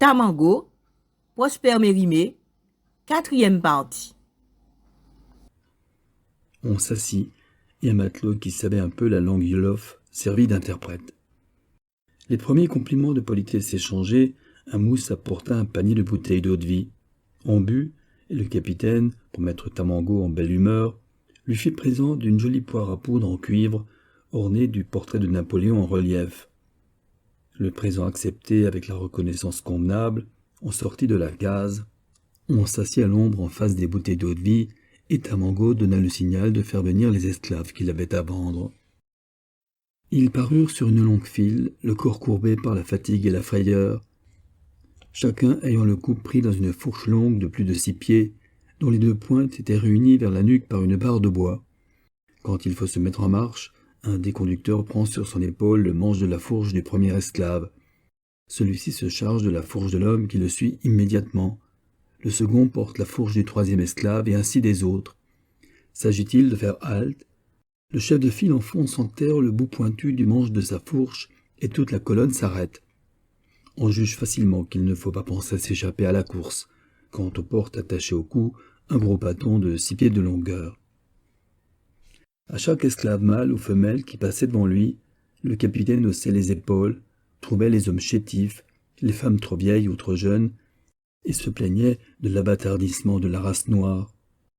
Tamango, Prosper Mérimée, 4e partie. On s'assit, et un matelot qui savait un peu la langue Wolof servit d'interprète. Les premiers compliments de politesse échangés, un mousse apporta un panier de bouteilles d'eau-de-vie. On but, et le capitaine, pour mettre Tamango en belle humeur, lui fit présent d'une jolie poire à poudre en cuivre, ornée du portrait de Napoléon en relief. Le présent accepté avec la reconnaissance convenable, on sortit de la case, on s'assit à l'ombre en face des bouteilles d'eau-de-vie, et Tamango donna le signal de faire venir les esclaves qu'il avait à vendre. Ils parurent sur une longue file, le corps courbé par la fatigue et la frayeur, chacun ayant le cou pris dans une fourche longue de plus de 6 pieds, dont les 2 pointes étaient réunies vers la nuque par une barre de bois. Quand il faut se mettre en marche, un des conducteurs prend sur son épaule le manche de la fourche du premier esclave. Celui-ci se charge de la fourche de l'homme qui le suit immédiatement. Le second porte la fourche du 3e esclave et ainsi des autres. S'agit-il de faire halte? Le chef de file enfonce en terre le bout pointu du manche de sa fourche et toute la colonne s'arrête. On juge facilement qu'il ne faut pas penser à s'échapper à la course, quand on porte attaché au cou un gros bâton de 6 pieds de longueur. À chaque esclave mâle ou femelle qui passait devant lui, le capitaine haussait les épaules, trouvait les hommes chétifs, les femmes trop vieilles ou trop jeunes, et se plaignait de l'abâtardissement de la race noire.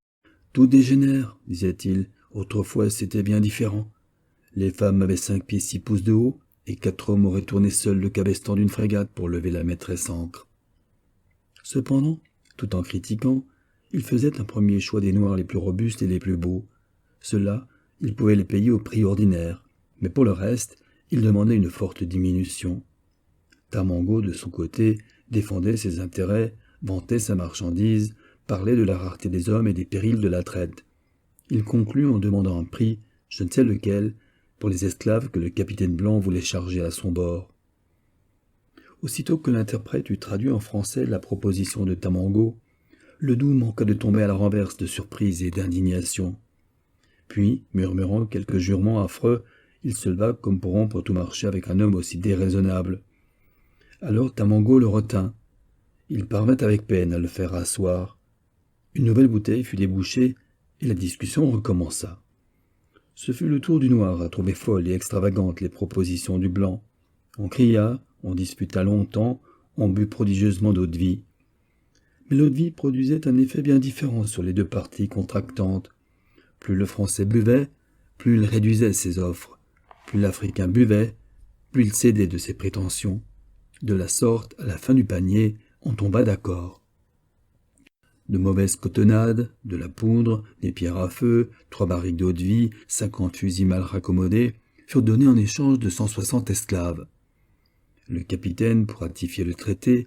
« Tout dégénère, disait-il, autrefois c'était bien différent. Les femmes avaient 5 pieds 6 pouces de haut, et 4 hommes auraient tourné seuls le cabestan d'une frégate pour lever la maîtresse ancre. » Cependant, tout en critiquant, il faisait un premier choix des noirs les plus robustes et les plus beaux. Ceux-là, il pouvait les payer au prix ordinaire, mais pour le reste, il demandait une forte diminution. Tamango, de son côté, défendait ses intérêts, vantait sa marchandise, parlait de la rareté des hommes et des périls de la traite. Il conclut en demandant un prix, je ne sais lequel, pour les esclaves que le capitaine Blanc voulait charger à son bord. Aussitôt que l'interprète eut traduit en français la proposition de Tamango, Ledoux manqua de tomber à la renverse de surprise et d'indignation. Puis, murmurant quelques jurements affreux, il se leva comme pour rompre tout marché avec un homme aussi déraisonnable. Alors Tamango le retint. Il parvint avec peine à le faire rasseoir. Une nouvelle bouteille fut débouchée, et la discussion recommença. Ce fut le tour du noir à trouver folles et extravagantes les propositions du blanc. On cria, on disputa longtemps, on but prodigieusement d'eau-de-vie. Mais l'eau-de-vie produisait un effet bien différent sur les 2 parties contractantes. Plus le Français buvait, plus il réduisait ses offres. Plus l'Africain buvait, plus il cédait de ses prétentions. De la sorte, à la fin du panier, on tomba d'accord. De mauvaises cotonnades, de la poudre, des pierres à feu, 3 barriques d'eau-de-vie, 50 fusils mal raccommodés, furent donnés en échange de 160 esclaves. Le capitaine, pour ratifier le traité,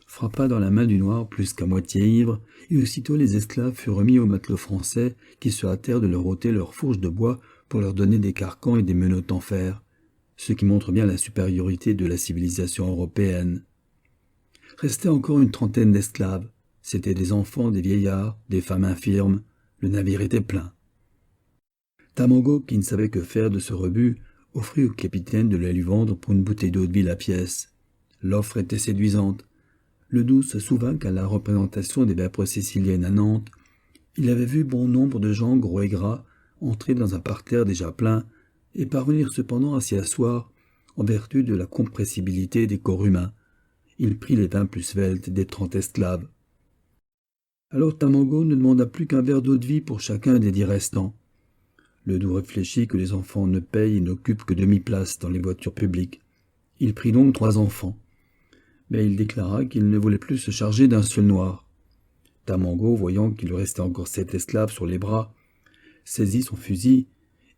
frappa dans la main du noir plus qu'à moitié ivre, et aussitôt les esclaves furent remis aux matelots français qui se hâtèrent de leur ôter leurs fourches de bois pour leur donner des carcans et des menottes en fer, ce qui montre bien la supériorité de la civilisation européenne. Restait encore une trentaine d'esclaves. C'étaient des enfants, des vieillards, des femmes infirmes. Le navire était plein. Tamango, qui ne savait que faire de ce rebut, offrit au capitaine de la lui vendre pour une bouteille d'eau-de-vie la pièce. L'offre était séduisante. Ledoux se souvint qu'à la représentation des vêpres siciliennes à Nantes, il avait vu bon nombre de gens gros et gras entrer dans un parterre déjà plein et parvenir cependant à s'y asseoir en vertu de la compressibilité des corps humains. Il prit les 20 plus sveltes des 30 esclaves. Alors Tamango ne demanda plus qu'un verre d'eau-de-vie pour chacun des 10 restants. Ledoux réfléchit que les enfants ne payent et n'occupent que demi-place dans les voitures publiques. Il prit donc 3 enfants. Mais il déclara qu'il ne voulait plus se charger d'un seul noir. Tamango, voyant qu'il lui restait encore 7 esclaves sur les bras, saisit son fusil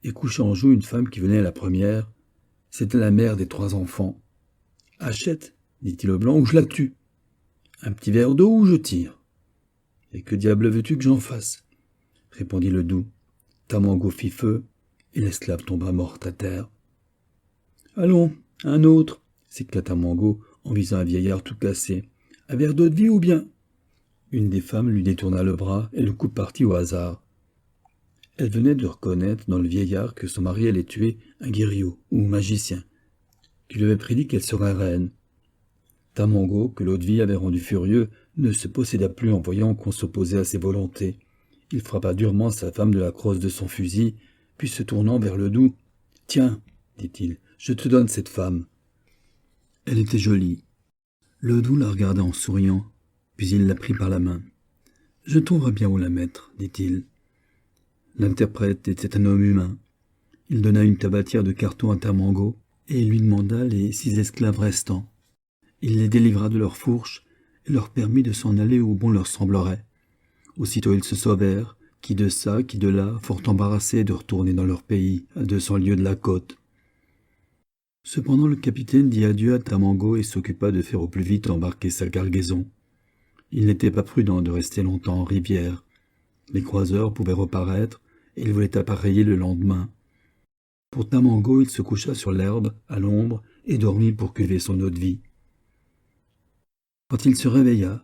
et coucha en joue une femme qui venait à la première. C'était la mère des 3 enfants. « Achète, dit-il au blanc, ou je la tue. Un petit verre d'eau ou je tire. » « Et que diable veux-tu que j'en fasse ?» répondit Ledoux. Tamango fit feu, et l'esclave tomba morte à terre. « Allons, un autre !» s'écria Tamango en visant un vieillard tout cassé. « Un verre d'eau-de-vie ou bien ?» Une des femmes lui détourna le bras et le coup partit au hasard. Elle venait de reconnaître dans le vieillard que son mari allait tuer un guerrier ou magicien, qui lui avait prédit qu'elle serait reine. Tamango, que l'eau-de-vie avait rendu furieux, ne se posséda plus en voyant qu'on s'opposait à ses volontés. Il frappa durement sa femme de la crosse de son fusil, puis se tournant vers Ledoux, « Tiens, dit-il, je te donne cette femme. » Elle était jolie. Ledoux la regarda en souriant, puis il la prit par la main. « Je trouverai bien où la mettre, dit-il. » L'interprète était un homme humain. Il donna une tabatière de carton à Tamango et lui demanda les 6 esclaves restants. Il les délivra de leurs fourches et leur permit de s'en aller où bon leur semblerait. Aussitôt ils se sauvèrent, qui de ça, qui de là, fort embarrassés de retourner dans leur pays, à 200 lieues de la côte. Cependant le capitaine dit adieu à Tamango et s'occupa de faire au plus vite embarquer sa cargaison. Il n'était pas prudent de rester longtemps en rivière. Les croiseurs pouvaient reparaître, et il voulait appareiller le lendemain. Pour Tamango, il se coucha sur l'herbe, à l'ombre, et dormit pour cuver son eau-de-vie. Quand il se réveilla,